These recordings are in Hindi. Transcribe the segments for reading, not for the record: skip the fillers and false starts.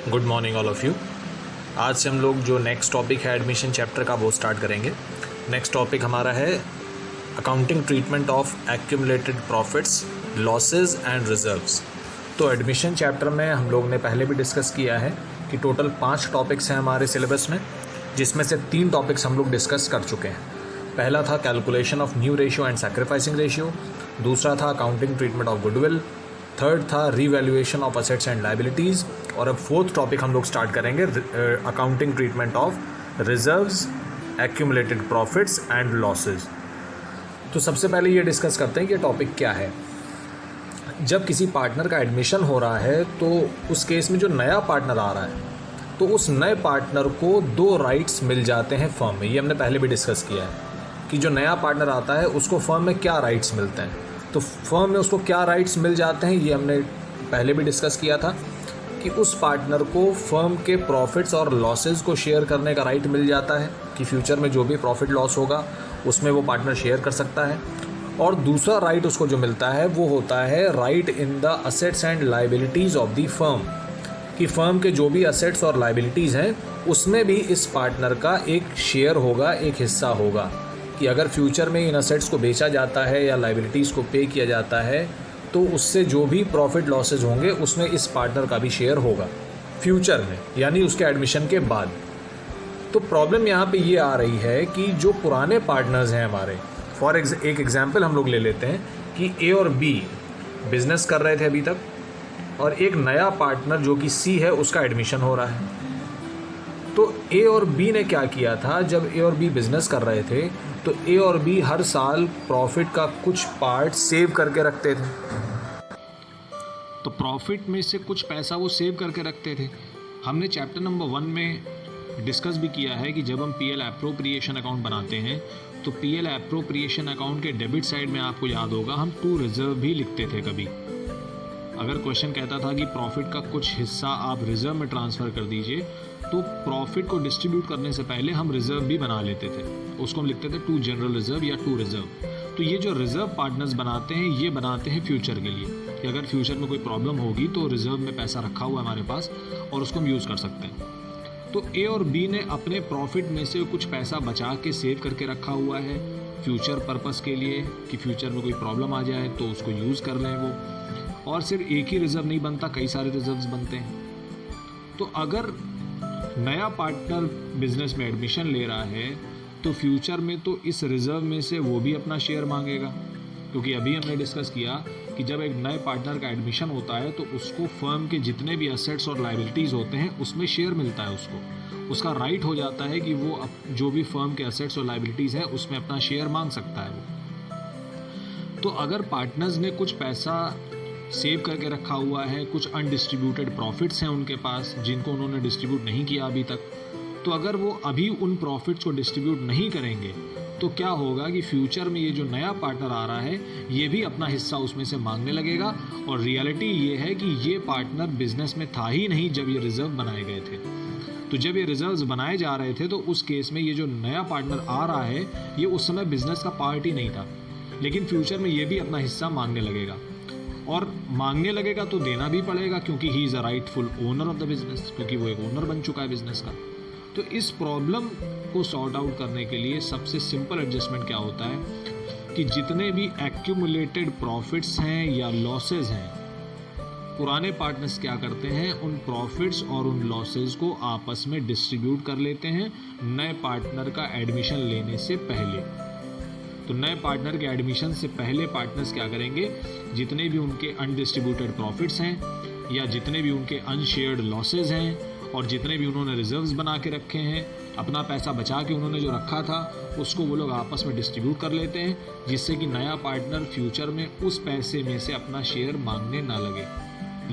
Good morning all of you. आज से हम लोग जो नेक्स्ट टॉपिक है एडमिशन चैप्टर का वो स्टार्ट करेंगे। नेक्स्ट टॉपिक हमारा है accounting treatment of accumulated profits, losses and reserves. तो एडमिशन चैप्टर में हम लोग ने पहले भी डिस्कस किया है कि टोटल 5 टॉपिक्स हैं हमारे सिलेबस में, जिसमें से 3 टॉपिक्स हम लोग डिस्कस कर चुके हैं। पहला था calculation of new ratio and sacrificing ratio, दूसरा था accounting treatment of goodwill, third था revaluation of assets and liabilities, और अब फोर्थ टॉपिक हम लोग स्टार्ट करेंगे accounting treatment of reserves, accumulated profits and losses. तो सबसे पहले ये डिस्कस करते हैं कि टॉपिक क्या है। जब किसी पार्टनर का एडमिशन हो रहा है तो उस केस में जो नया पार्टनर आ रहा है तो उस नए पार्टनर को 2 राइट्स मिल जाते हैं फर्म में। ये हमने पहले भी डिस्कस किया है कि जो नया पार्टनर आता है उसको फर्म में क्या राइट्स मिलते हैं। तो फर्म में उसको क्या राइट्स मिल जाते हैं ये हमने पहले भी डिस्कस किया था कि उस पार्टनर को फर्म के प्रॉफिट्स और लॉसेस को शेयर करने का राइट मिल जाता है कि फ्यूचर में जो भी प्रॉफिट लॉस होगा उसमें वो पार्टनर शेयर कर सकता है। और दूसरा राइट उसको जो मिलता है वो होता है right in the assets and liabilities of the firm, कि फर्म के जो भी असेट्स और लायबिलिटीज़ हैं उसमें भी इस पार्टनर का एक शेयर होगा, एक हिस्सा होगा कि अगर फ्यूचर में इन असेट्स को बेचा जाता है या लायबिलिटीज़ को पे किया जाता है तो उससे जो भी प्रॉफिट लॉसेज होंगे उसमें इस पार्टनर का भी शेयर होगा फ्यूचर में, यानी उसके एडमिशन के बाद। तो प्रॉब्लम यहाँ पे ये आ रही है कि जो पुराने पार्टनर्स हैं हमारे, एक एग्जांपल हम लोग ले लेते हैं कि ए और बी बिजनेस कर रहे थे अभी तक, और एक नया पार्टनर जो कि सी है उसका एडमिशन हो रहा है। तो ए और बी ने क्या किया था, जब ए और बी बिजनेस कर रहे थे तो ए और बी हर साल प्रॉफिट का कुछ पार्ट सेव करके रखते थे। तो प्रॉफिट में से कुछ पैसा वो सेव करके रखते थे। हमने चैप्टर नंबर 1 में डिस्कस भी किया है कि जब हम पीएल एप्रोप्रिएशन अकाउंट बनाते हैं तो पीएल एप्रोप्रिएशन अकाउंट के डेबिट साइड में आपको याद होगा हम टू रिजर्व भी लिखते थे। कभी अगर क्वेश्चन कहता था कि प्रॉफिट का कुछ हिस्सा आप रिजर्व में ट्रांसफ़र कर दीजिए तो प्रॉफिट को डिस्ट्रीब्यूट करने से पहले हम रिजर्व भी बना लेते थे, उसको हम लिखते थे टू जनरल रिजर्व या टू रिजर्व। तो ये जो रिजर्व पार्टनर्स बनाते हैं ये बनाते हैं फ्यूचर के लिए कि अगर फ्यूचर में कोई प्रॉब्लम होगी तो रिजर्व में पैसा रखा हुआ है हमारे पास और उसको हम यूज़ कर सकते हैं। तो ए और बी ने अपने प्रॉफिट में से कुछ पैसा बचा के सेव करके रखा हुआ है फ्यूचर पर्पस के लिए कि फ्यूचर में कोई प्रॉब्लम आ जाए तो उसको यूज़ कर लें वो। और सिर्फ एक ही रिजर्व नहीं बनता, कई सारे रिजर्व्स बनते हैं। तो अगर नया पार्टनर बिजनेस में एडमिशन ले रहा है तो फ्यूचर में तो इस रिजर्व में से वो भी अपना शेयर मांगेगा, क्योंकि अभी हमने डिस्कस किया कि जब एक नए पार्टनर का एडमिशन होता है तो उसको फर्म के जितने भी असेट्स और लायबिलिटीज़ होते हैं उसमें शेयर मिलता है, उसका राइट हो जाता है कि वो जो भी फर्म के असेट्स और लायबिलिटीज़ हैं उसमें अपना शेयर मांग सकता है वो। तो अगर पार्टनर्स ने कुछ पैसा सेव करके रखा हुआ है, कुछ अनडिस्ट्रीब्यूटेड प्रॉफिट्स हैं उनके पास जिनको उन्होंने डिस्ट्रीब्यूट नहीं किया अभी तक, तो अगर वो अभी उन प्रॉफिट्स को डिस्ट्रीब्यूट नहीं करेंगे तो क्या होगा कि फ्यूचर में ये जो नया पार्टनर आ रहा है ये भी अपना हिस्सा उसमें से मांगने लगेगा। और रियलिटी ये है कि ये पार्टनर बिजनेस में था ही नहीं जब ये रिजर्व बनाए गए थे। तो जब ये रिजर्व्स बनाए जा रहे थे तो उस केस में ये जो नया पार्टनर आ रहा है ये उस समय बिजनेस का पार्ट ही नहीं था, लेकिन फ्यूचर में ये भी अपना हिस्सा मांगने लगेगा। और मांगने लगेगा तो देना भी पड़ेगा क्योंकि he is a rightful owner of the business, क्योंकि वो एक ओनर बन चुका है बिजनेस का। तो इस प्रॉब्लम को सॉर्ट आउट करने के लिए सबसे सिंपल एडजस्टमेंट क्या होता है कि जितने भी एक्यूमुलेटेड प्रॉफिट्स हैं या लॉसेज हैं, पुराने पार्टनर्स क्या करते हैं, उन प्रॉफिट्स और उन लॉसेज को आपस में डिस्ट्रीब्यूट कर लेते हैं नए पार्टनर का एडमिशन लेने से पहले। तो नए पार्टनर के एडमिशन से पहले पार्टनर्स क्या करेंगे, जितने भी उनके अनडिस्ट्रीब्यूटेड प्रॉफिट्स हैं या जितने भी उनके अनशेयर्ड लॉसेज हैं और जितने भी उन्होंने रिजर्व्स बना के रखे हैं, अपना पैसा बचा के उन्होंने जो रखा था उसको वो लोग आपस में डिस्ट्रीब्यूट कर लेते हैं, जिससे कि नया पार्टनर फ्यूचर में उस पैसे में से अपना शेयर मांगने ना लगे।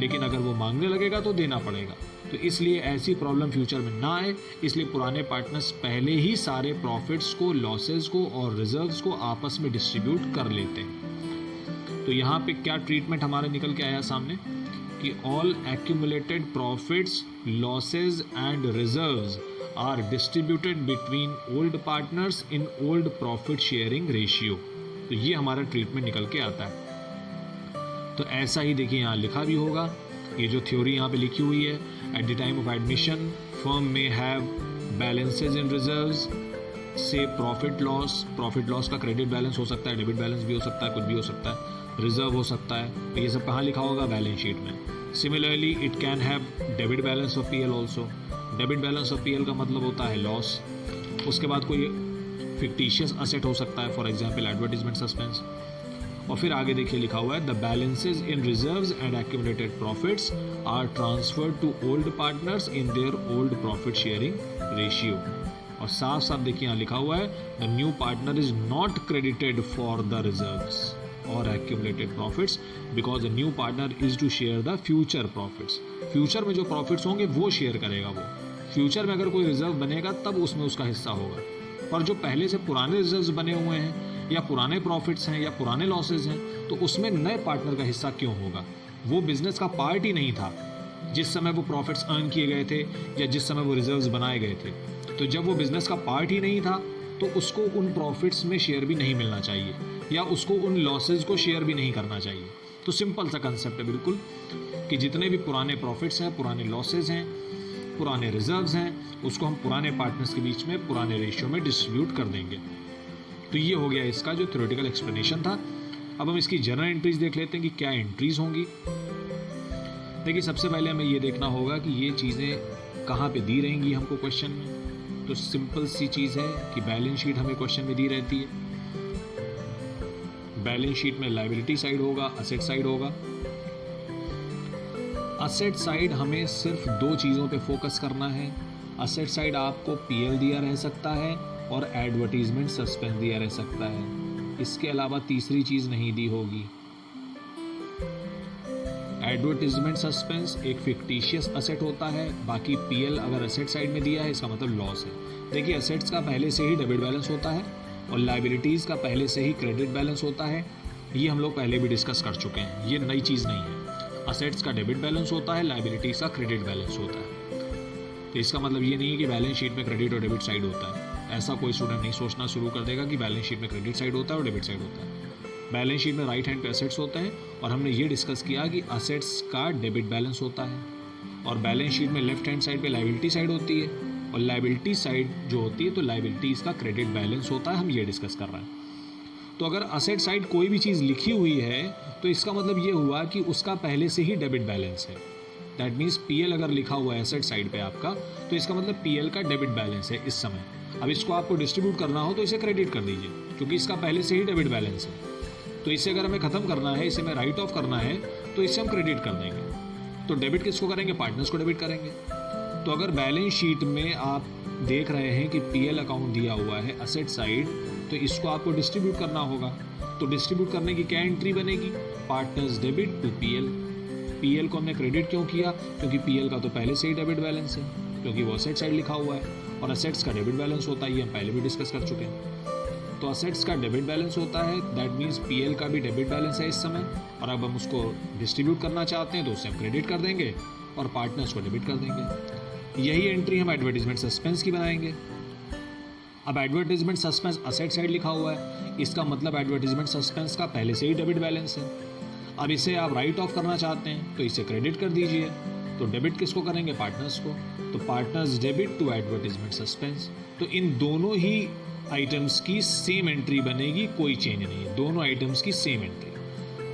लेकिन अगर वो मांगने लगेगा तो देना पड़ेगा। तो इसलिए ऐसी प्रॉब्लम फ्यूचर में ना आए, इसलिए पुराने पार्टनर्स पहले ही सारे प्रॉफिट्स को, लॉसेज को और रिजर्व्स को आपस में डिस्ट्रीब्यूट कर लेते हैं। तो यहाँ पे क्या ट्रीटमेंट हमारे निकल के आया सामने कि all accumulated profits, losses and reserves are distributed between old partners in old profit sharing ratio. तो ये हमारा ट्रीटमेंट निकल के आता है। तो ऐसा ही देखिए यहाँ लिखा भी होगा ये जो थ्योरी यहाँ पे लिखी हुई है, at the time of admission firm में हैव बैलेंसेज इन रिजर्व्स से प्रॉफिट लॉस का क्रेडिट बैलेंस हो सकता है, डेबिट बैलेंस भी हो सकता है, कुछ भी हो सकता है, रिजर्व हो सकता है। तो ये सब कहाँ लिखा होगा? बैलेंस शीट में। Similarly it can have debit balance of PL also. Debit balance of PL का मतलब होता है लॉस। उसके बाद कोई फिक्टिशियस असेट हो सकता है, फॉर एग्जाम्पल एडवर्टीजमेंट सस्पेंस। और फिर आगे देखिए लिखा हुआ है the balances in reserves and accumulated profits are transferred to old partners in their old profit sharing ratio. और साफ साफ देखिए यहाँ लिखा हुआ है the new partner is not credited for the reserves और accumulated profits because the new partner is to share the future profits. Future में जो प्रॉफिट्स होंगे वो शेयर करेगा वो। फ्यूचर में अगर कोई रिजर्व बनेगा तब उसमें उसका हिस्सा होगा, पर जो पहले से पुराने रिजर्व्स बने हुए हैं या पुराने प्रॉफिट्स हैं या पुराने लॉसेज हैं तो उसमें नए पार्टनर का हिस्सा क्यों होगा? वो बिजनेस का पार्ट ही नहीं था जिस समय वो प्रॉफिट्स अर्न किए गए थे या जिस समय वो रिजर्व्स बनाए गए थे। तो जब वो बिजनेस का पार्ट ही नहीं था तो उसको उन प्रॉफिट्स में शेयर भी नहीं मिलना चाहिए या उसको उन लॉसेज को शेयर भी नहीं करना चाहिए। तो सिंपल सा कंसेप्ट है बिल्कुल कि जितने भी पुराने प्रॉफिट्स हैं, पुराने लॉसेज हैं, पुराने रिजर्व्स हैं, उसको हम पुराने पार्टनर्स के बीच में पुराने रेशियो में डिस्ट्रीब्यूट कर देंगे। तो ये हो गया इसका जो थ्योरेटिकल एक्सप्लेनेशन था। अब हम इसकी जनरल एंट्रीज देख लेते हैं कि क्या एंट्रीज होंगी। देखिए सबसे पहले हमें ये देखना होगा कि ये चीज़ें कहाँ पे दी रहेंगी हमको क्वेश्चन में। तो सिंपल सी चीज़ है कि बैलेंस शीट हमें क्वेश्चन में दी रहती है। बैलेंस शीट में लायबिलिटी साइड होगा, असेट साइड होगा। असेट साइड हमें सिर्फ दो चीज़ों पे फोकस करना है। असेट साइड आपको पीएल दिया रह सकता है और एडवर्टीजमेंट सस्पेंस दिया रह सकता है, इसके अलावा तीसरी चीज़ नहीं दी होगी। एडवर्टीजमेंट सस्पेंस एक फिक्टिशियस असेट होता है, बाकी पीएल अगर असेट साइड में दिया है इसका मतलब लॉस है। देखिए असेट्स का पहले से ही डेबिट बैलेंस होता है और लायबिलिटीज़ का पहले से ही क्रेडिट बैलेंस होता है। ये हम लोग पहले भी डिस्कस कर चुके हैं, ये नई चीज़ नहीं है। असेट्स का डेबिट बैलेंस होता है, लायबिलिटीज़ का क्रेडिट बैलेंस होता है। तो इसका मतलब ये नहीं है कि बैलेंस शीट में क्रेडिट और डेबिट साइड होता है। ऐसा कोई स्टूडेंट नहीं सोचना शुरू कर देगा कि बैलेंस शीट में क्रेडिट साइड होता है और डेबिट साइड होता है। बैलेंस शीट में राइट हैंड पे असेट्स होते हैं और हमने ये डिस्कस किया कि असेट्स का डेबिट बैलेंस होता है, और बैलेंस शीट में लेफ्ट हैंड साइड पे लायबिलिटी साइड होती है और लायबिलिटी साइड जो होती है तो लायबिलिटीज़ का क्रेडिट बैलेंस होता है। हम ये डिस्कस कर रहे हैं। तो अगर असेट साइड कोई भी चीज़ लिखी हुई है तो इसका मतलब ये हुआ कि उसका पहले से ही डेबिट बैलेंस है। दैट मीन्स पीएल अगर लिखा हुआ है एसेट साइड पे आपका तो इसका मतलब पीएल का डेबिट बैलेंस है इस समय। अब इसको आपको डिस्ट्रीब्यूट करना हो तो इसे क्रेडिट कर दीजिए क्योंकि इसका पहले से ही डेबिट बैलेंस है। तो इसे अगर हमें ख़त्म करना है, इसे हमें राइट ऑफ करना है तो इसे हम क्रेडिट कर देंगे। तो डेबिट किसको करेंगे? पार्टनर्स को डेबिट करेंगे। तो अगर बैलेंस शीट में आप देख रहे हैं कि पीएल अकाउंट दिया हुआ है असेट साइड तो इसको आपको डिस्ट्रीब्यूट करना होगा। तो डिस्ट्रीब्यूट करने की क्या एंट्री बनेगी? Partners debit to PL. PL को हमने क्रेडिट क्यों किया? क्योंकि पीएल का तो पहले से ही डेबिट बैलेंस है क्योंकि वो असेट साइड लिखा हुआ है और असेट्स का डेबिट बैलेंस होता है, ये हम पहले भी डिस्कस कर चुके हैं। तो असेट्स का डेबिट बैलेंस होता है, दैट मीन्स पीएल का भी डेबिट बैलेंस है इस समय, और अब हम उसको डिस्ट्रीब्यूट करना चाहते हैं तो उसे हम क्रेडिट कर देंगे और पार्टनर्स को डेबिट कर देंगे। यही एंट्री हम एडवर्टीजमेंट सस्पेंस की बनाएंगे। अब एडवर्टीजमेंट सस्पेंस असेट साइड लिखा हुआ है, इसका मतलब एडवर्टीजमेंट सस्पेंस का पहले से ही डेबिट बैलेंस है। अब इसे आप राइट ऑफ करना चाहते हैं तो इसे क्रेडिट कर दीजिए। तो डेबिट किसको करेंगे? पार्टनर्स को। तो partners debit to advertisement suspense. तो इन दोनों ही आइटम्स की सेम एंट्री बनेगी, कोई चेंज नहीं है। दोनों आइटम्स की सेम एंट्री,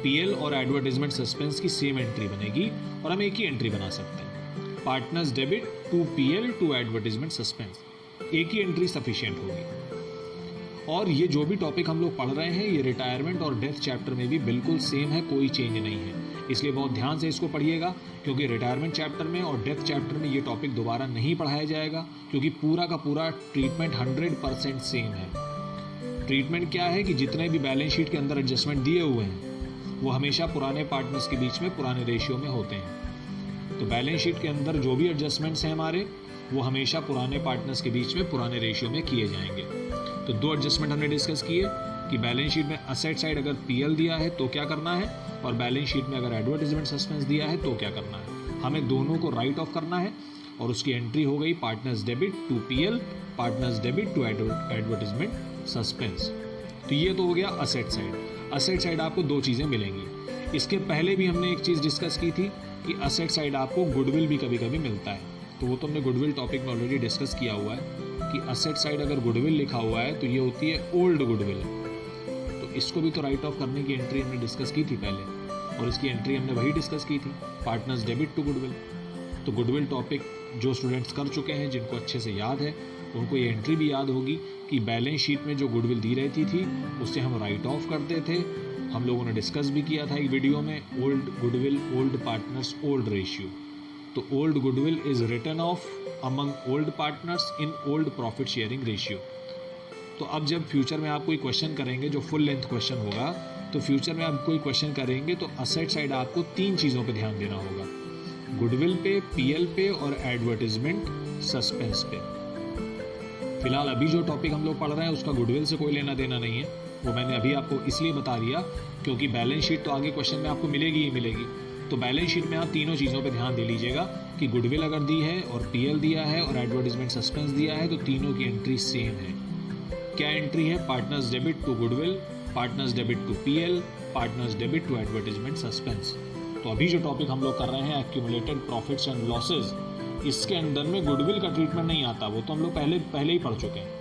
पीएल और एडवर्टीजमेंट सस्पेंस की सेम एंट्री बनेगी और हम एक ही एंट्री बना सकते हैं, partners debit to PL to advertisement suspense. एक ही एंट्री सफिशिएंट होगी। और ये जो भी टॉपिक हम लोग पढ़ रहे हैं ये रिटायरमेंट और डेथ चैप्टर में भी बिल्कुल सेम है, कोई चेंज नहीं है। इसलिए बहुत ध्यान से इसको पढ़िएगा क्योंकि रिटायरमेंट चैप्टर में और डेथ चैप्टर में ये टॉपिक दोबारा नहीं पढ़ाया जाएगा क्योंकि पूरा का पूरा ट्रीटमेंट 100% सेम है। ट्रीटमेंट क्या है कि जितने भी बैलेंस शीट के अंदर एडजस्टमेंट दिए हुए हैं वो हमेशा पुराने पार्टनर्स के बीच में पुराने रेशियो में होते हैं। तो बैलेंस शीट के अंदर जो भी एडजस्टमेंट्स हैं हमारे वो हमेशा पुराने पार्टनर्स के बीच में पुराने रेशियो में किए जाएंगे। तो दो एडजस्टमेंट हमने डिस्कस किए कि बैलेंस शीट में असेट साइड अगर पीएल दिया है तो क्या करना है और बैलेंस शीट में अगर एडवर्टीजमेंट सस्पेंस दिया है तो क्या करना है। हमें दोनों को राइट ऑफ करना है और उसकी एंट्री हो गई partners debit to PL, partners debit to advertisement suspense. तो ये तो हो गया असेट साइड। असेट साइड आपको दो चीज़ें मिलेंगी। इसके पहले भी हमने एक चीज़ डिस्कस की थी कि असेट साइड आपको गुडविल भी कभी कभी मिलता है। तो वो तो हमने गुडविल टॉपिक में ऑलरेडी डिस्कस किया हुआ है कि असेट साइड अगर गुडविल लिखा हुआ है तो ये होती है ओल्ड गुडविल। तो इसको भी तो राइट ऑफ करने की एंट्री हमने डिस्कस की थी पहले, और इसकी एंट्री हमने वही डिस्कस की थी, पार्टनर्स डेबिट टू गुडविल। तो गुडविल टॉपिक जो स्टूडेंट्स कर चुके हैं, जिनको अच्छे से याद है, उनको ये एंट्री भी याद होगी कि बैलेंस शीट में जो गुडविल दी रहती थी उससे हम राइट ऑफ करते थे। हम लोगों ने डिस्कस भी किया था एक वीडियो में, old goodwill, old partners, old ratio. तो old goodwill is written off among old partners in old profit sharing ratio. तो अब जब फ्यूचर में आप कोई क्वेश्चन करेंगे जो फुल लेंथ क्वेश्चन होगा, तो फ्यूचर में आप कोई क्वेश्चन करेंगे तो असेट साइड आपको 3 चीज़ों पे ध्यान देना होगा, गुडविल पे, पीएल पे और एडवर्टाइजमेंट सस्पेंस पे। फिलहाल अभी जो टॉपिक हम लोग पढ़ रहे हैं उसका गुडविल से कोई लेना देना नहीं है, वो मैंने अभी आपको इसलिए बता दिया क्योंकि बैलेंस शीट तो आगे क्वेश्चन में आपको मिलेगी ही मिलेगी। तो बैलेंस शीट में आप तीनों चीज़ों पे ध्यान दे लीजिएगा कि गुडविल अगर दी है और पीएल दिया है और एडवर्टाइजमेंट सस्पेंस दिया है तो तीनों की एंट्री सेम है। क्या एंट्री है? Partners debit to goodwill, partners debit to PL, partners debit to advertisement suspense. तो अभी जो टॉपिक हम लोग कर रहे हैं एक्यूमुलेटेड प्रॉफिट्स एंड लॉसेज, इसके अंदर में गुडविल का ट्रीटमेंट नहीं आता, वो तो हम लोग पहले ही पढ़ चुके हैं।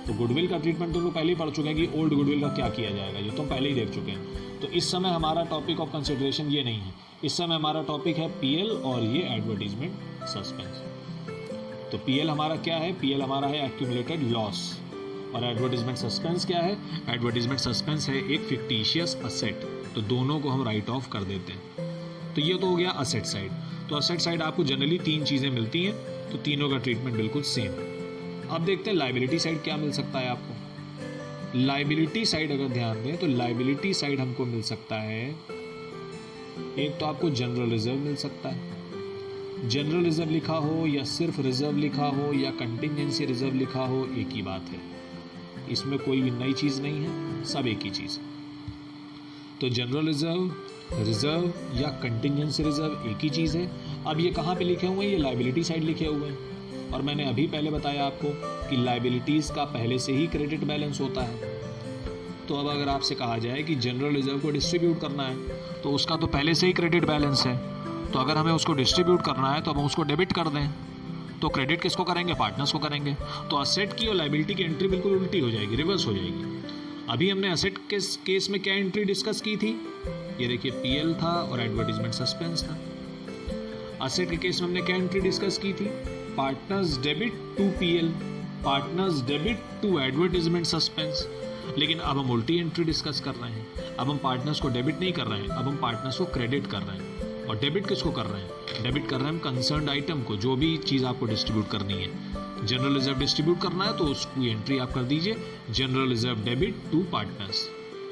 तो गुडविल का ट्रीटमेंट तो हम लोग पहले ही पढ़ चुके हैं कि ओल्ड गुडविल का क्या किया जाएगा, ये तो हम पहले ही देख चुके हैं। तो इस समय हमारा टॉपिक ऑफ कंसिडरेशन ये नहीं है, इस समय हमारा टॉपिक है पीएल और ये एडवर्टाइजमेंट सस्पेंस। तो पीएल हमारा क्या है? पीएल हमारा है एक्यूमुलेटेड लॉस, और एडवर्टाइजमेंट सस्पेंस क्या है? एडवर्टाइजमेंट सस्पेंस है एक फिक्टिशियस असेट। तो दोनों को हम राइट ऑफ कर देते हैं। तो ये तो हो गया असेट साइड। तो असेट साइड आपको जनरली 3 चीज़ें मिलती हैं, तो तीनों का ट्रीटमेंट बिल्कुल सेम। अब देखते हैं लायबिलिटी साइड क्या मिल सकता है आपको। लायबिलिटी साइड अगर ध्यान दें तो लायबिलिटी साइड हमको मिल सकता है, एक तो आपको जनरल रिजर्व मिल सकता है। जनरल रिजर्व लिखा हो या सिर्फ रिजर्व लिखा हो या कंटिंजेंसी रिजर्व लिखा हो, एक ही बात है, इसमें कोई भी नई चीज़ नहीं है, सब एक ही चीज़। तो जनरल रिजर्व, रिजर्व या कंटिंजेंसी रिजर्व एक ही चीज़ है। अब ये कहाँ पे लिखे हुए हैं? ये लायबिलिटी साइड लिखे हुए हैं, और मैंने अभी पहले बताया आपको कि लायबिलिटीज़ का पहले से ही क्रेडिट बैलेंस होता है। तो अब अगर आपसे कहा जाए कि जनरल रिजर्व को डिस्ट्रीब्यूट करना है तो उसका तो पहले से ही क्रेडिट बैलेंस है, तो अगर हमें उसको डिस्ट्रीब्यूट करना है तो हम उसको डेबिट कर दें। तो क्रेडिट किसको करेंगे? पार्टनर्स को करेंगे। तो असेट की और लायबिलिटी की एंट्री बिल्कुल उल्टी हो जाएगी, रिवर्स हो जाएगी। अभी हमने असेट के केस में क्या एंट्री डिस्कस की थी? ये देखिए पीएल था और एडवर्टाइजमेंट सस्पेंस था। असेट के केस में हमने क्या एंट्री डिस्कस की थी? Partners debit to PL, partners debit to advertisement suspense. लेकिन अब हम उल्टी एंट्री डिस्कस कर रहे हैं। अब हम पार्टनर्स को डेबिट नहीं कर रहे हैं, अब हम पार्टनर्स को क्रेडिट कर रहे हैं। और डेबिट किसको कर रहे हैं? डेबिट कर रहे हैं हम कंसर्न्ड आइटम को, जो भी चीज़ आपको डिस्ट्रीब्यूट करनी है। जनरल रिजर्व डिस्ट्रीब्यूट करना है तो उसकी एंट्री आप कर दीजिए general reserve debit to partners,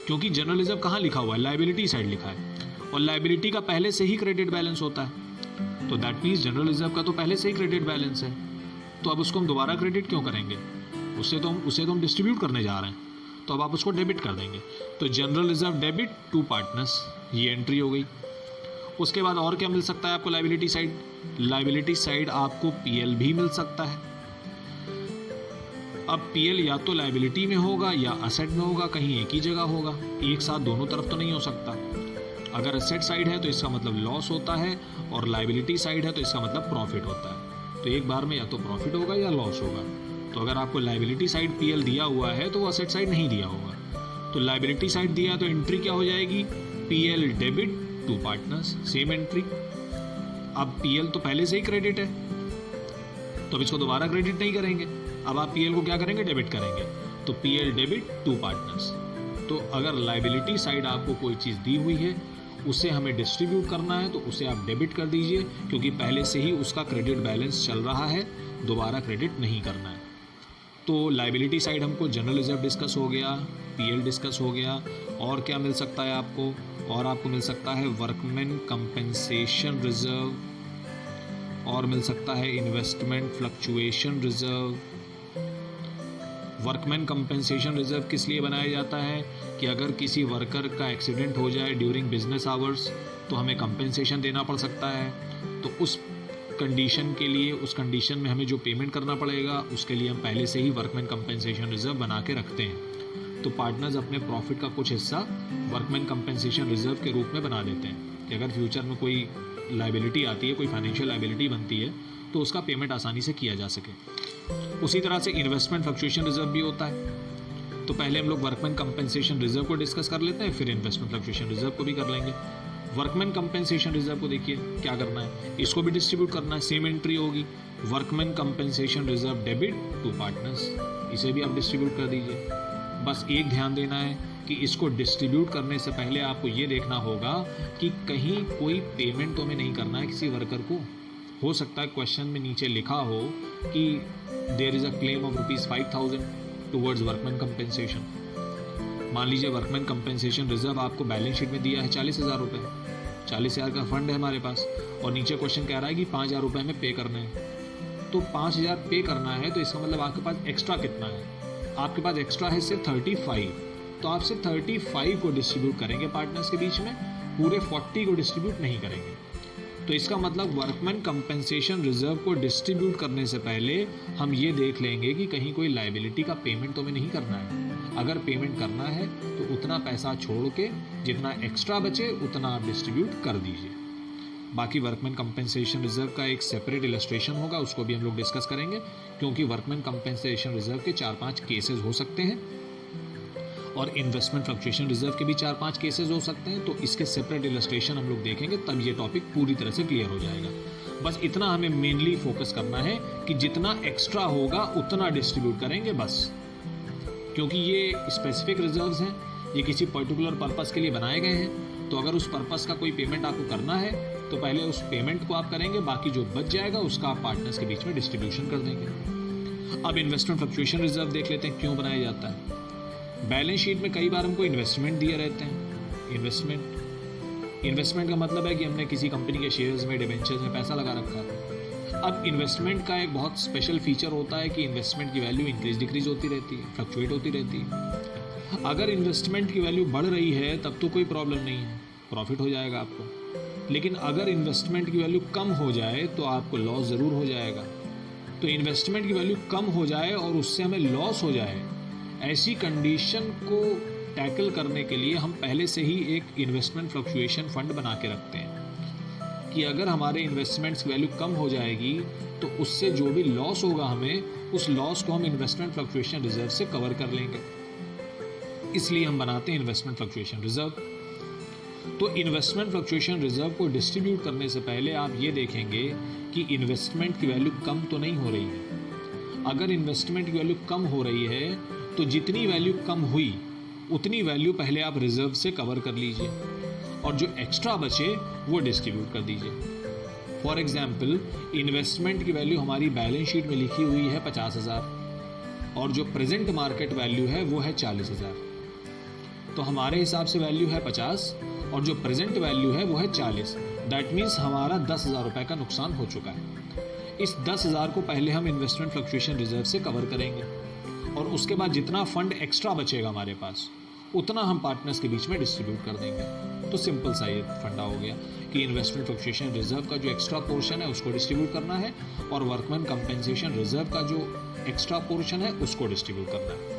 क्योंकि जनरल रिजर्व कहाँ लिखा हुआ है? लायबिलिटी साइड लिखा है, और लायबिलिटी का पहले से ही क्रेडिट बैलेंस होता है। तो दैट मीन्स जनरल रिजर्व का तो पहले से ही क्रेडिट बैलेंस है, तो अब उसको हम दोबारा क्रेडिट क्यों करेंगे? उसे तो हम डिस्ट्रीब्यूट करने जा रहे हैं, तो अब आप उसको डेबिट कर देंगे। तो general reserve debit to partners, ये एंट्री हो गई। उसके बाद और क्या मिल सकता है आपको लायबिलिटी साइड? लायबिलिटी साइड आपको पीएल भी मिल सकता है। अब पीएल या तो लायबिलिटी में होगा या असेट में होगा, कहीं एक ही जगह होगा, एक साथ दोनों तरफ तो नहीं हो सकता। अगर असेट साइड है तो इसका मतलब लॉस होता है, और लायबिलिटी साइड है तो इसका मतलब प्रॉफिट होता है। तो एक बार में या तो प्रॉफिट होगा या लॉस होगा। तो अगर आपको लायबिलिटी साइड पीएल दिया हुआ है तो वो असेट साइड नहीं दिया होगा। तो लायबिलिटी साइड दिया तो एंट्री क्या हो जाएगी? PL debit to partners, same entry. अब पीएल तो पहले से ही क्रेडिट है, तो अब इसको दोबारा क्रेडिट नहीं करेंगे, अब आप पीएल को क्या करेंगे? डेबिट करेंगे। तो पीएल डेबिट टू पार्टनर्स। तो अगर लायबिलिटी साइड आपको कोई चीज़ दी हुई है, उसे हमें डिस्ट्रीब्यूट करना है, तो उसे आप डेबिट कर दीजिए, क्योंकि पहले से ही उसका क्रेडिट बैलेंस चल रहा है, दोबारा क्रेडिट नहीं करना है। तो लायबिलिटी साइड हमको जनरल रिजर्व डिस्कस हो गया, पीएल डिस्कस हो गया, और क्या मिल सकता है आपको? और आपको मिल सकता है वर्कमैन कंपेंसेशन रिजर्व, और मिल सकता है investment fluctuation reserve. Workman compensation reserve किस लिए बनाया जाता है? कि अगर किसी वर्कर का एक्सीडेंट हो जाए ड्यूरिंग बिजनेस आवर्स तो हमें कंपेंसेशन देना पड़ सकता है। तो उस कंडीशन के लिए, उस कंडीशन में हमें जो पेमेंट करना पड़ेगा, उसके लिए हम पहले से ही वर्कमैन कंपेंसेशन रिजर्व बना के रखते हैं। तो पार्टनर्स अपने प्रॉफिट का कुछ हिस्सा वर्कमैन कंपेंसेशन रिजर्व के रूप में बना देते हैं कि अगर फ्यूचर में कोई लाइबिलिटी आती है, कोई फाइनेंशियल लाइबिलिटी बनती है, तो उसका पेमेंट आसानी से किया जा सके। उसी तरह से इन्वेस्टमेंट फ्लक्चुएशन रिजर्व भी होता है। तो पहले हम लोग वर्कमैन कंपेंसेशन रिजर्व को डिस्कस कर लेते हैं, फिर इन्वेस्टमेंट फ्लक्चुएशन रिजर्व को भी कर लेंगे। वर्कमैन कंपेंसेशन रिजर्व को देखिए क्या करना है, इसको भी डिस्ट्रीब्यूट करना है, सेम एंट्री होगी, workman compensation reserve debit to partners, इसे भी आप डिस्ट्रीब्यूट कर दीजिए। बस एक ध्यान देना है कि इसको डिस्ट्रीब्यूट करने से पहले आपको ये देखना होगा कि कहीं कोई पेमेंट तो हमें नहीं करना है किसी वर्कर को। हो सकता है क्वेश्चन में नीचे लिखा हो कि there is a claim of ₹5,000 towards workman compensation. मान लीजिए वर्कमैन कंपेंसेशन रिजर्व आपको बैलेंस शीट में दिया है 40,000 रुपये, 40,000 का फंड है हमारे पास, और नीचे क्वेश्चन कह रहा है कि 5,000 रुपये में पे करने हैं। तो 5,000 पे करना है, तो इसका मतलब आपके पास एक्स्ट्रा कितना है, आपके पास एक्स्ट्रा है सिर्फ 35, तो आप सिर्फ 35 को डिस्ट्रीब्यूट करेंगे पार्टनर्स के बीच में, पूरे 40 को डिस्ट्रीब्यूट नहीं करेंगे। तो इसका मतलब वर्कमैन कंपेंसेशन रिजर्व को डिस्ट्रीब्यूट करने से पहले हम ये देख लेंगे कि कहीं कोई लायबिलिटी का पेमेंट तो हमें नहीं करना है। अगर पेमेंट करना है तो उतना पैसा छोड़ के जितना एक्स्ट्रा बचे उतना आप डिस्ट्रीब्यूट कर दीजिए। बाकी वर्कमैन कंपेंसेशन रिजर्व का एक सेपरेट इलस्ट्रेशन होगा, उसको भी हम लोग डिस्कस करेंगे, क्योंकि वर्कमैन कंपेंसेशन रिजर्व के 4-5 केसेस हो सकते हैं और इन्वेस्टमेंट फ्लक्चुएशन रिजर्व के भी 4-5 केसेस हो सकते हैं। तो इसके सेपरेट इलस्ट्रेशन हम लोग देखेंगे, तब ये टॉपिक पूरी तरह से क्लियर हो जाएगा। बस इतना हमें मेनली फोकस करना है कि जितना एक्स्ट्रा होगा उतना डिस्ट्रीब्यूट करेंगे बस, क्योंकि ये स्पेसिफिक रिजर्व्स हैं, ये किसी पर्टिकुलर पर्पस के लिए बनाए गए हैं। तो अगर उस पर्पस का कोई पेमेंट आपको करना है तो पहले उस पेमेंट को आप करेंगे, बाकी जो बच जाएगा उसका आप पार्टनर्स के बीच में डिस्ट्रीब्यूशन कर देंगे। अब इन्वेस्टमेंट फ्लक्चुएशन रिजर्व देख लेते हैं क्यों बनाया जाता है। बैलेंस शीट में कई बार हमको इन्वेस्टमेंट दिए रहते हैं। इन्वेस्टमेंट का मतलब है कि हमने किसी कंपनी के शेयर्स में, डिबेंचर्स में पैसा लगा रखा है। अब इन्वेस्टमेंट का एक बहुत स्पेशल फीचर होता है कि इन्वेस्टमेंट की वैल्यू इंक्रीज डिक्रीज होती रहती है, फ्लक्चुएट होती रहती है। अगर इन्वेस्टमेंट की वैल्यू बढ़ रही है तब तो कोई प्रॉब्लम नहीं है, प्रॉफिट हो जाएगा आपको। लेकिन अगर इन्वेस्टमेंट की वैल्यू कम हो जाए तो आपको लॉस ज़रूर हो जाएगा। तो इन्वेस्टमेंट की वैल्यू कम हो जाए और उससे हमें लॉस हो जाए, ऐसी कंडीशन को टैकल करने के लिए हम पहले से ही एक इन्वेस्टमेंट फ्लक्चुएशन फंड बना के रखते हैं कि अगर हमारे इन्वेस्टमेंट्स की वैल्यू कम हो जाएगी तो उससे जो भी लॉस होगा हमें, उस लॉस को हम इन्वेस्टमेंट फ्लक्चुएशन रिजर्व से कवर कर लेंगे। इसलिए हम बनाते हैं इन्वेस्टमेंट फ्लक्चुएशन रिजर्व। तो इन्वेस्टमेंट फ्लक्चुएशन रिजर्व को डिस्ट्रीब्यूट करने से पहले आप ये देखेंगे कि इन्वेस्टमेंट की वैल्यू कम तो नहीं हो रही है। अगर इन्वेस्टमेंट की वैल्यू कम हो रही है तो जितनी वैल्यू कम हुई उतनी वैल्यू पहले आप रिजर्व से कवर कर लीजिए और जो एक्स्ट्रा बचे वो डिस्ट्रीब्यूट कर दीजिए। फॉर एग्जाम्पल, इन्वेस्टमेंट की वैल्यू हमारी बैलेंस शीट में लिखी हुई है 50,000 और जो प्रेजेंट मार्केट वैल्यू है वो है 40,000। तो हमारे हिसाब से वैल्यू है 50 और जो प्रेजेंट वैल्यू है वो है 40। दैट मीन्स हमारा 10,000 रुपये का नुकसान हो चुका है। इस 10,000 को पहले हम इन्वेस्टमेंट फ्लक्चुएशन रिजर्व से कवर करेंगे और उसके बाद जितना फंड एक्स्ट्रा बचेगा हमारे पास उतना हम पार्टनर्स के बीच में डिस्ट्रीब्यूट कर देंगे। तो सिंपल सा ये फंडा हो गया कि इन्वेस्टमेंट फ्लक्चुएशन रिजर्व का जो एक्स्ट्रा पोर्शन है उसको डिस्ट्रीब्यूट करना है और वर्कमैन कंपेंसेशन रिजर्व का जो एक्स्ट्रा पोर्शन है उसको डिस्ट्रीब्यूट करना है।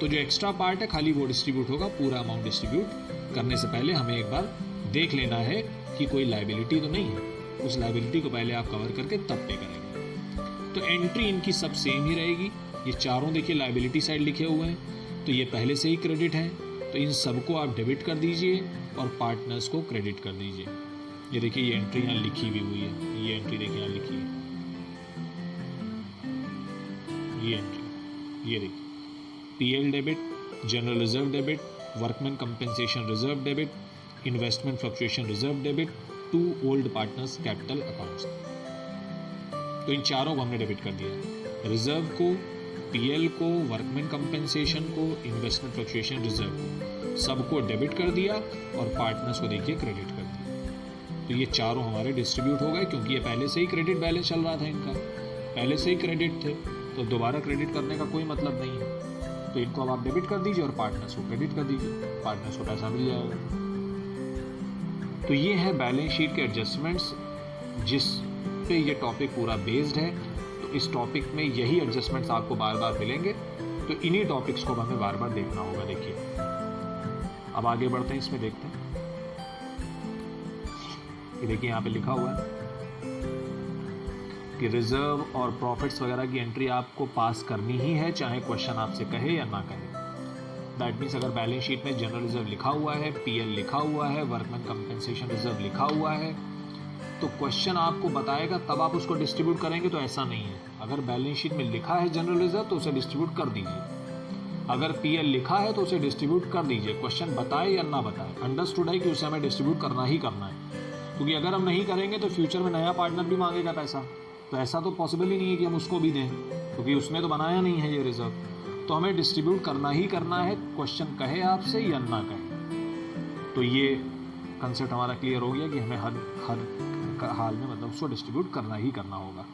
तो जो एक्स्ट्रा पार्ट है खाली वो डिस्ट्रीब्यूट होगा, पूरा अमाउंट डिस्ट्रीब्यूट करने से पहले हमें एक बार देख लेना है कि कोई लायबिलिटी तो नहीं है। उस लायबिलिटी को पहले आप कवर करके तब पे करेंगे। तो एंट्री इनकी सब सेम ही रहेगी। ये चारों देखिए लायबिलिटी साइड लिखे हुए हैं, तो ये पहले से ही क्रेडिट हैं, तो इन सबको आप डेबिट कर दीजिए और पार्टनर्स को क्रेडिट कर दीजिए। ये देखिए ये एंट्री यहाँ लिखी भी हुई है, ये एंट्री देखिए यहाँ लिखी है, ये एंट्री, ये देखिए PL debit, general reserve debit, workman compensation reserve debit, investment fluctuation reserve debit to old partners capital accounts. तो इन चारों को हमने डेबिट कर दिया, रिजर्व को, पीएल को, वर्कमैन कंपेंसेशन को, इन्वेस्टमेंट फ्लक्चुएशन रिजर्व को, सबको डेबिट कर दिया और पार्टनर्स को देखिए क्रेडिट कर दिया। तो ये चारों हमारे डिस्ट्रीब्यूट हो गए, क्योंकि ये पहले से ही क्रेडिट बैलेंस चल रहा था, इनका पहले से ही क्रेडिट थे, तो दोबारा क्रेडिट करने का कोई मतलब नहीं है। तो इनको अब आप डेबिट कर दीजिए और पार्टनर्स को क्रेडिट कर दीजिए, पार्टनर्स को पैसा मिल जाएगा। तो ये है बैलेंस शीट के एडजस्टमेंट्स जिस पे ये टॉपिक पूरा बेस्ड है। तो इस टॉपिक में यही एडजस्टमेंट्स आपको बार बार मिलेंगे, तो इन्हीं टॉपिक्स को हमें बार बार देखना होगा। देखिए अब आगे बढ़ते हैं, इसमें देखते हैं। ये देखिए यहाँ पे लिखा हुआ है कि रिजर्व और प्रॉफिट्स वगैरह की एंट्री आपको पास करनी ही है, चाहे क्वेश्चन आपसे कहे या ना कहे। दैट मीन्स अगर बैलेंस शीट में जनरल रिजर्व लिखा हुआ है, पीएल लिखा हुआ है, वर्कमैन कंपनसेशन रिजर्व लिखा हुआ है, तो क्वेश्चन आपको बताएगा तब आप उसको डिस्ट्रीब्यूट करेंगे। तो ऐसा नहीं है, अगर बैलेंस शीट में लिखा है जनरल रिजर्व तो उसे डिस्ट्रीब्यूट कर दीजिए, अगर पीएल लिखा है तो उसे डिस्ट्रीब्यूट कर दीजिए, क्वेश्चन बताए या ना बताए। अंडरस्टूड है कि उसे हमें डिस्ट्रीब्यूट करना ही करना है, क्योंकि अगर हम नहीं करेंगे तो फ्यूचर में नया पार्टनर भी मांगेगा पैसा, तो ऐसा तो पॉसिबल ही नहीं है कि हम उसको भी दें, क्योंकि उसने तो बनाया नहीं है ये रिजर्व। तो हमें डिस्ट्रीब्यूट करना ही करना है, क्वेश्चन कहे आपसे या ना कहे। तो ये कंसेप्ट हमारा क्लियर हो गया कि हमें हर हाल में मतलब उसको डिस्ट्रीब्यूट करना ही करना होगा।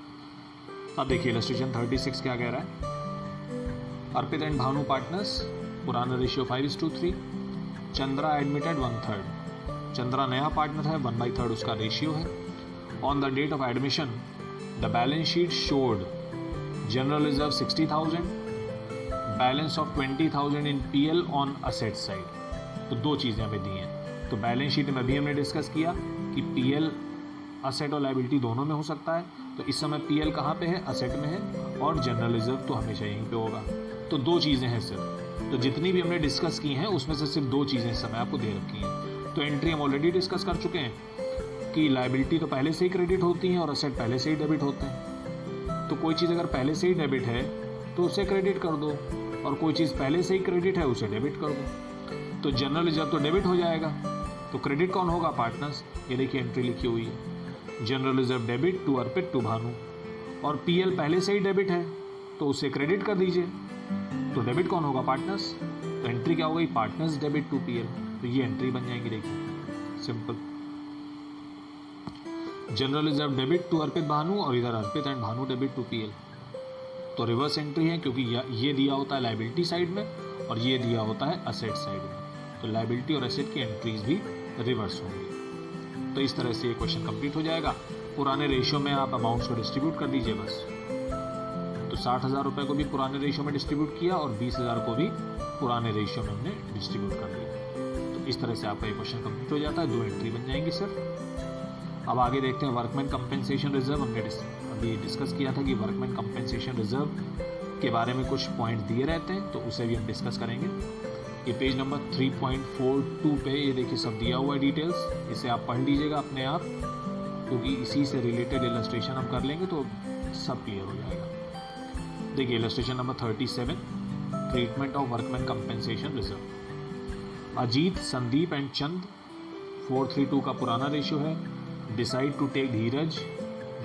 अब देखिए इलस्ट्रेशन 36 क्या कह रहा है। अर्पित एंड भानु पार्टनर्स, पुराना रेशियो 5:3, चंद्रा एडमिटेड 1/3। चंद्रा नया पार्टनर है, 1/3 उसका रेशियो है। On the date of admission the balance sheet showed general reserve 60,000, balance of 20,000 in PL on asset side. तो दो चीज़ें हमें दी हैं। तो बैलेंस शीट में अभी हमने डिस्कस किया कि पीएल असेट और लायबिलिटी दोनों में हो सकता है, तो इस समय पीएल कहाँ पे है, असेट में है, और जनरल रिजर्व तो हमेशा यहीं पे होगा। तो दो चीज़ें हैं सिर्फ, तो जितनी भी हमने डिस्कस की हैं उसमें से सिर्फ दो चीज़ें इस समय आपको दे रखी हैं। तो एंट्री हम ऑलरेडी डिस्कस कर चुके हैं कि लायबिलिटी तो पहले से ही क्रेडिट होती हैं और असेट पहले से ही डेबिट होते हैं। तो कोई चीज़ अगर पहले से ही डेबिट है तो उसे क्रेडिट कर दो, और कोई चीज़ पहले से ही क्रेडिट है उसे डेबिट कर दो। तो जनरल रिजर्व तो डेबिट हो जाएगा, तो क्रेडिट कौन होगा, पार्टनर्स। ये देखिए एंट्री लिखी हुई है, general reserve debit to Arpit to Bhanu, और पीएल पहले से ही डेबिट है तो उसे क्रेडिट कर दीजिए। तो डेबिट कौन होगा, पार्टनर्स। तो एंट्री क्या हो गई, पार्टनर्स डेबिट टू पीएल। तो ये एंट्री बन जाएगी, देखिए simple. General reserve debit to Arpit Bhanu, और इधर Arpit and Bhanu debit to PL. तो रिवर्स एंट्री है, क्योंकि ये दिया होता है लायबिलिटी साइड में और ये दिया होता है असेट साइड में। तो लायबिलिटी और असेट की एंट्रीज भी रिवर्स होंगी। तो इस तरह से ये क्वेश्चन कंप्लीट हो जाएगा। पुराने रेशियो में आप अमाउंट्स को डिस्ट्रीब्यूट कर दीजिए बस। तो 60,000 रुपये को भी पुराने रेशियो में डिस्ट्रीब्यूट किया और 20,000 को भी पुराने रेशियो में हमने डिस्ट्रीब्यूट कर दिया। तो इस तरह से आपका ये क्वेश्चन कंप्लीट हो जाता है, दो एंट्री बन जाएंगी सिर्फ। अब आगे देखते हैं वर्कमैन कंपेंसेशन रिजर्व। हमने अभी डिस्कस किया था कि वर्कमैन कंपेंसेशन रिजर्व के बारे में कुछ पॉइंट दिए रहते हैं, तो उसे भी हम डिस्कस करेंगे। ये पेज नंबर 3.42 पे ये देखिए सब दिया हुआ है डिटेल्स, इसे आप पढ़ लीजिएगा अपने आप, क्योंकि इसी से रिलेटेड इलस्ट्रेशन हम कर लेंगे तो सब क्लियर हो जाएगा। देखिए illustration number 37, treatment of workman compensation reserve. Ajit, Sandeep and Chand 4:3 का पुराना रेशियो है। डिसाइड टू टेक धीरज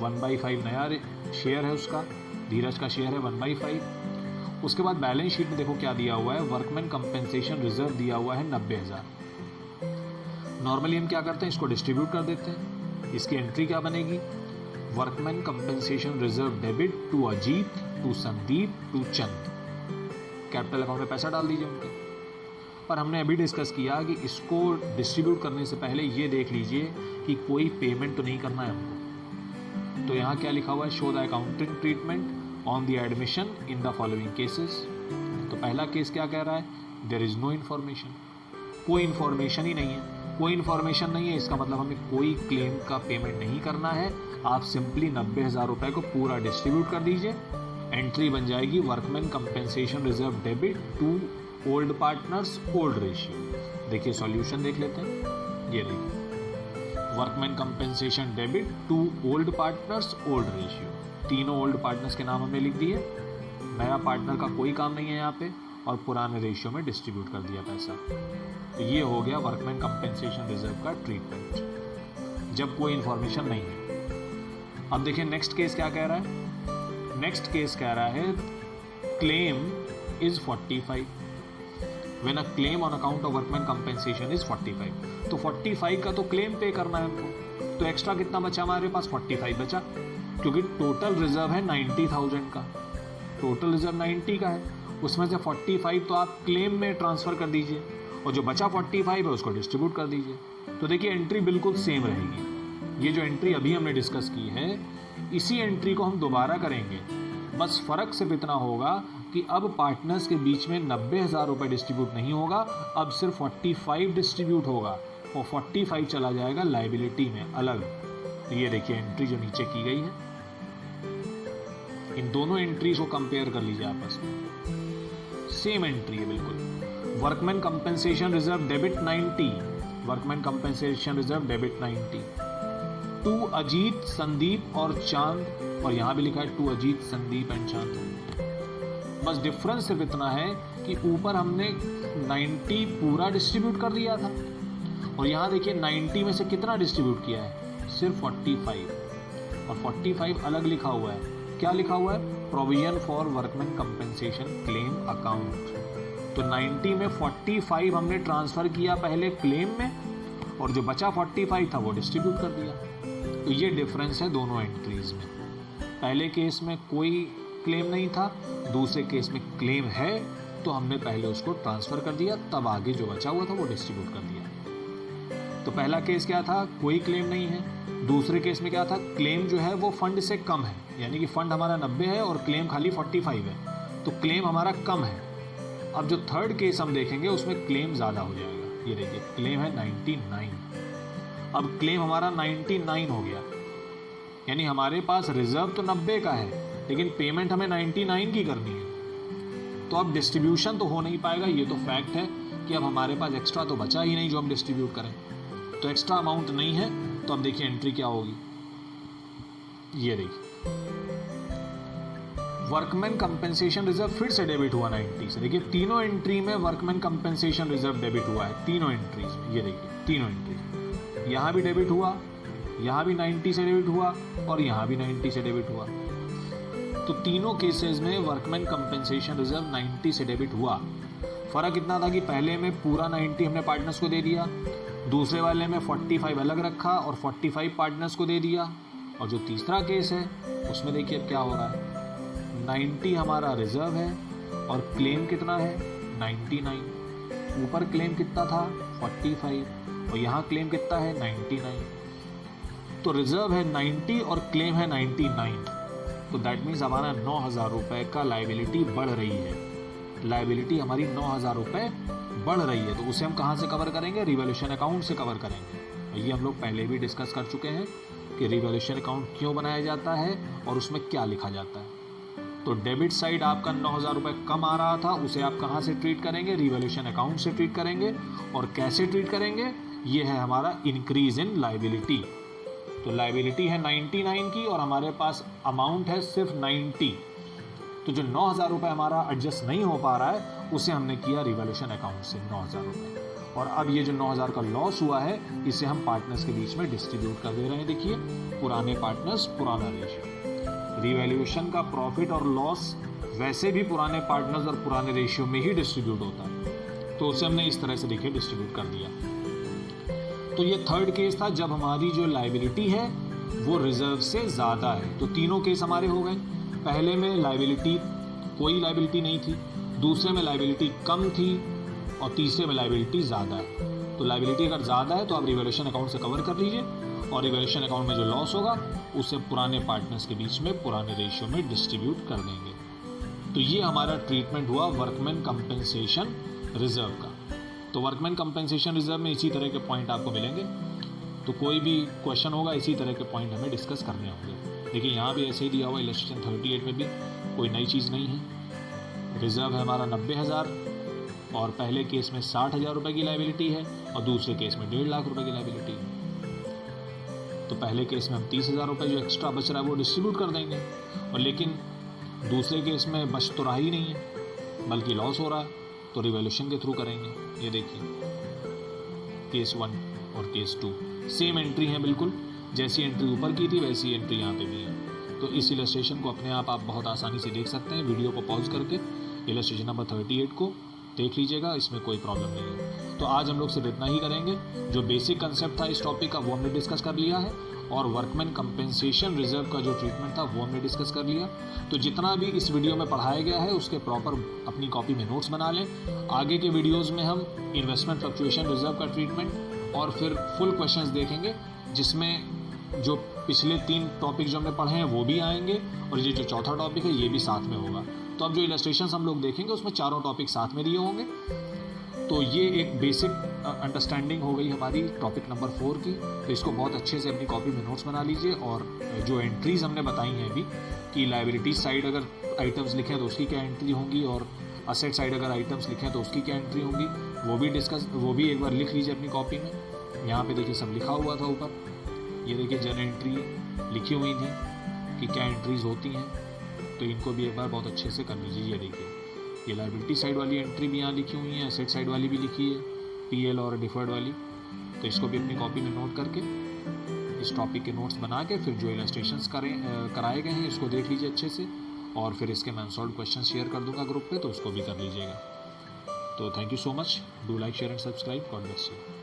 1/5 नया शेयर है उसका, धीरज का शेयर है 1/5। उसके बाद बैलेंस शीट में देखो क्या दिया हुआ है, वर्कमैन कंपेंसेशन रिजर्व दिया हुआ है 90,000। नॉर्मली हम क्या करते हैं, इसको डिस्ट्रीब्यूट कर देते हैं। इसकी एंट्री क्या बनेगी, workman compensation reserve debit to Ajit to Sandeep to Chand. Capital account में पैसा डाल दीजिए उनके। पर हमने अभी डिस्कस किया कि इसको डिस्ट्रीब्यूट करने से पहले ये देख लीजिए कि कोई पेमेंट तो नहीं करना है हमको। तो यहाँ क्या लिखा हुआ है, show the accounting treatment on the admission in the following cases. तो पहला केस क्या कह रहा है, देयर इज नो इन्फॉर्मेशन, कोई इन्फॉर्मेशन ही नहीं है। कोई इन्फॉर्मेशन नहीं है, इसका मतलब हमें कोई क्लेम का पेमेंट नहीं करना है। आप सिंपली 90,000 रुपये को पूरा डिस्ट्रीब्यूट कर दीजिए। एंट्री बन जाएगी workman compensation reserve debit to old partners old ratio. देखिए सॉल्यूशन देख लेते हैं। ये देखिए workman compensation debit to old partners old ratio. तीनों ओल्ड पार्टनर्स के नाम हमने लिख दिए, नया पार्टनर का कोई काम नहीं है यहाँ पे, और पुराने रेशियो में डिस्ट्रीब्यूट कर दिया पैसा। तो ये हो गया वर्कमैन कंपेंसेशन रिजर्व का ट्रीटमेंट, जब कोई इन्फॉर्मेशन नहीं है। अब देखिए नेक्स्ट केस क्या कह रहा है, नेक्स्ट केस कह रहा है claim is 45 when a claim on account of workman compensation is 45। तो 45 का तो क्लेम पे करना है हमको, तो एक्स्ट्रा कितना बचा हमारे पास, 45 बचा, क्योंकि टोटल रिजर्व है 90,000 का, टोटल रिजर्व 90 का है, उसमें से 45 तो आप क्लेम में ट्रांसफ़र कर दीजिए और जो बचा 45 है उसको डिस्ट्रीब्यूट कर दीजिए। तो देखिए एंट्री बिल्कुल सेम रहेगी। ये जो एंट्री अभी हमने डिस्कस की है इसी एंट्री को हम दोबारा करेंगे, बस फ़र्क सिर्फ इतना होगा कि अब पार्टनर्स के बीच में 90,000 रुपये डिस्ट्रीब्यूट नहीं होगा, अब सिर्फ 45 डिस्ट्रीब्यूट होगा। और 45 चला जाएगा लायबिलिटी में अलग। तो ये देखिए एंट्री जो नीचे की गई है, इन दोनों एंट्रीज को कंपेयर कर लीजिए आपस में, सेम एंट्री है बिल्कुल। Workman compensation reserve debit 90, workman compensation reserve debit 90 to Ajit, Sandeep और चांद, और यहां भी लिखा है टू अजीत, संदीप एंड चांद। बस डिफरेंस सिर्फ इतना है कि ऊपर हमने 90 पूरा डिस्ट्रीब्यूट कर दिया था और यहां देखिए 90 में से कितना डिस्ट्रीब्यूट किया है, सिर्फ 45, और 45 अलग लिखा हुआ है। क्या लिखा हुआ है? Provision for workman compensation claim account. तो 90 में 45 हमने ट्रांसफर किया पहले क्लेम में, और जो बचा 45 था वो डिस्ट्रीब्यूट कर दिया। तो ये डिफरेंस है दोनों एंट्रीज में। पहले केस में कोई क्लेम नहीं था, दूसरे केस में क्लेम है, तो हमने पहले उसको ट्रांसफर कर दिया, तब आगे जो बचा हुआ था वो डिस्ट्रीब्यूट कर दिया। तो पहला केस क्या था? कोई क्लेम नहीं है। दूसरे केस में क्या था? क्लेम जो है वो फंड से कम है, यानी कि फंड हमारा 90 है और क्लेम खाली 45 है, तो क्लेम हमारा कम है। अब जो थर्ड केस हम देखेंगे उसमें क्लेम ज़्यादा हो जाएगा। ये देखिए क्लेम है 99, अब क्लेम हमारा 99 हो गया, यानी हमारे पास रिजर्व तो 90 का है लेकिन पेमेंट हमें 99 की करनी है। तो अब डिस्ट्रीब्यूशन तो हो नहीं पाएगा, ये तो फैक्ट है कि अब हमारे पास एक्स्ट्रा तो बचा ही नहीं जो हम डिस्ट्रीब्यूट करें, तो एक्स्ट्रा अमाउंट नहीं है। तो अब देखिए एंट्री क्या होगी, ये देखिए वर्कमैन कंपेंसेशन रिजर्व फिर से डेबिट हुआ 90 से। देखिए तीनों एंट्री में वर्कमैन कंपेंसेशन रिजर्व डेबिट हुआ है, तीनों एंट्रीज में। ये देखिए तीनों एंट्री, यहाँ भी डेबिट हुआ, यहाँ भी 90 से डेबिट हुआ और यहाँ भी 90 से डेबिट हुआ। तो तीनों केसेस में वर्कमैन कंपेंसेशन रिजर्व 90 से डेबिट हुआ। फर्क इतना था कि पहले में पूरा 90 हमने पार्टनर्स को दे दिया, दूसरे वाले में 45 अलग रखा और 45 पार्टनर्स को दे दिया। और जो तीसरा केस है उसमें देखिए अब क्या हो रहा है, 90 हमारा रिजर्व है और क्लेम कितना है 99। ऊपर क्लेम कितना था 45 और यहाँ क्लेम कितना है 99। तो रिजर्व है 90 और क्लेम है 99। तो दैट मीन्स हमारा 9,000 रुपये का लायबिलिटी बढ़ रही है, लायबिलिटी हमारी 9,000 रुपये बढ़ रही है। तो उसे हम कहाँ से कवर करेंगे? रिवैल्यूएशन अकाउंट से कवर करेंगे। ये हम लोग पहले भी डिस्कस कर चुके हैं कि रिवैल्यूएशन अकाउंट क्यों बनाया जाता है और उसमें क्या लिखा जाता है। तो डेबिट साइड आपका 9,000 रुपये कम आ रहा था, उसे आप कहाँ से ट्रीट करेंगे? रिवैल्यूएशन अकाउंट से ट्रीट करेंगे। और कैसे ट्रीट करेंगे? ये है हमारा इंक्रीज इन लायबिलिटी। तो लायबिलिटी है 99 की और हमारे पास अमाउंट है सिर्फ 90। तो जो 9,000 रुपये हमारा एडजस्ट नहीं हो पा रहा है उसे हमने किया रिवैल्यूएशन अकाउंट से 9,000 रुपये। और अब ये जो 9,000 का लॉस हुआ है इसे हम पार्टनर्स के बीच में डिस्ट्रीब्यूट कर दे रहे हैं। देखिए पुराने पार्टनर्स पुराना रेशियो, रिवैल्यूएशन का प्रॉफिट और लॉस वैसे भी पुराने पार्टनर्स और पुराने रेशियो में ही डिस्ट्रीब्यूट होता है, तो उसे हमने इस तरह से देखिए डिस्ट्रीब्यूट कर दिया। तो ये थर्ड केस था जब हमारी जो लायबिलिटी है वो रिजर्व से ज़्यादा है। तो तीनों केस हमारे हो गए। पहले में लायबिलिटी कोई लायबिलिटी नहीं थी, दूसरे में लायबिलिटी कम थी और तीसरे में लायबिलिटी ज़्यादा है। तो लायबिलिटी अगर ज़्यादा है तो आप रिवैल्यूएशन अकाउंट से कवर कर लीजिए और रिवैल्यूएशन अकाउंट में जो लॉस होगा उसे पुराने पार्टनर्स के बीच में पुराने रेशियो में डिस्ट्रीब्यूट कर देंगे। तो ये हमारा ट्रीटमेंट हुआ वर्कमैन कंपेंसेशन रिजर्व का। तो वर्कमैन कंपेंसेशन रिजर्व में इसी तरह के पॉइंट आपको मिलेंगे। तो कोई भी क्वेश्चन होगा इसी तरह के पॉइंट हमें डिस्कस करने होंगे। देखिए यहाँ भी ऐसे ही दिया हुआ इलस्ट्रेशन 38 में भी कोई नई चीज़ नहीं है। रिजर्व है हमारा 90,000 और पहले केस में 60,000 रुपये की लायबिलिटी है और दूसरे केस में 1.5 लाख रुपये की लायबिलिटी है। तो पहले केस में हम 30,000 रुपये जो एक्स्ट्रा बच रहा है वो डिस्ट्रीब्यूट कर देंगे, और लेकिन दूसरे केस में बच तो रहा ही नहीं है बल्कि लॉस हो रहा है, तो रिवैल्यूएशन के थ्रू करेंगे। ये देखिए केस 1 और केस 2 सेम एंट्री है, बिल्कुल जैसी एंट्री ऊपर की थी वैसी एंट्री यहाँ पे भी है। तो इस इलस्ट्रेशन को अपने आप बहुत आसानी से देख सकते हैं। वीडियो को पॉज करके इलस्ट्रेशन नंबर 38 को देख लीजिएगा, इसमें कोई प्रॉब्लम नहीं है। तो आज हम लोग सिर्फ इतना ही करेंगे। जो बेसिक कंसेप्ट था इस टॉपिक का वो हमने डिस्कस कर लिया है, और वर्कमैन कंपेंसेशन रिजर्व का जो ट्रीटमेंट था वो हमने डिस्कस कर लिया। तो जितना भी इस वीडियो में पढ़ाया गया है उसके प्रॉपर अपनी कॉपी में नोट्स बना लें। आगे के वीडियोज़ में हम इन्वेस्टमेंट फ्लक्चुएशन रिजर्व का ट्रीटमेंट और फिर फुल क्वेश्चंस देखेंगे, जिसमें जो पिछले 3 टॉपिक जो हमने पढ़े हैं वो भी आएंगे और ये जो चौथा टॉपिक है ये भी साथ में होगा। तो अब जो इलस्ट्रेशंस हम लोग देखेंगे उसमें चारों टॉपिक साथ में दिए होंगे। तो ये एक बेसिक अंडरस्टैंडिंग हो गई हमारी टॉपिक नंबर 4 की। तो इसको बहुत अच्छे से अपनी कॉपी में नोट्स बना लीजिए। और जो एंट्रीज़ हमने बताई हैं अभी कि लाइबिलिटी साइड अगर आइटम्स लिखें तो उसकी क्या एंट्री होंगी, और असेट साइड अगर आइटम्स लिखें तो उसकी क्या एंट्री होंगी, वो भी एक बार लिख लीजिए अपनी कॉपी में। यहाँ पे देखिए सब लिखा हुआ था ऊपर, ये देखिए जर्नल एंट्री लिखी हुई थी कि क्या एंट्रीज़ होती हैं। तो इनको भी एक बार बहुत अच्छे से कर लीजिए। ये देखिए ये लाइबिलिटी साइड वाली एंट्री भी यहाँ लिखी हुई है, एसेट साइड वाली भी लिखी है, पीएल और डिफर्ड वाली। तो इसको भी अपनी कॉपी में नोट करके इस टॉपिक के नोट्स बना के फिर जो इलस्ट्रेशंस कराए गए हैं इसको देख लीजिए अच्छे से, और फिर इसके मैं अनसॉल्व्ड क्वेश्चन शेयर कर दूंगा ग्रुप पे, तो उसको भी कर लीजिएगा। तो thank you so much, do like share and subscribe, God bless you.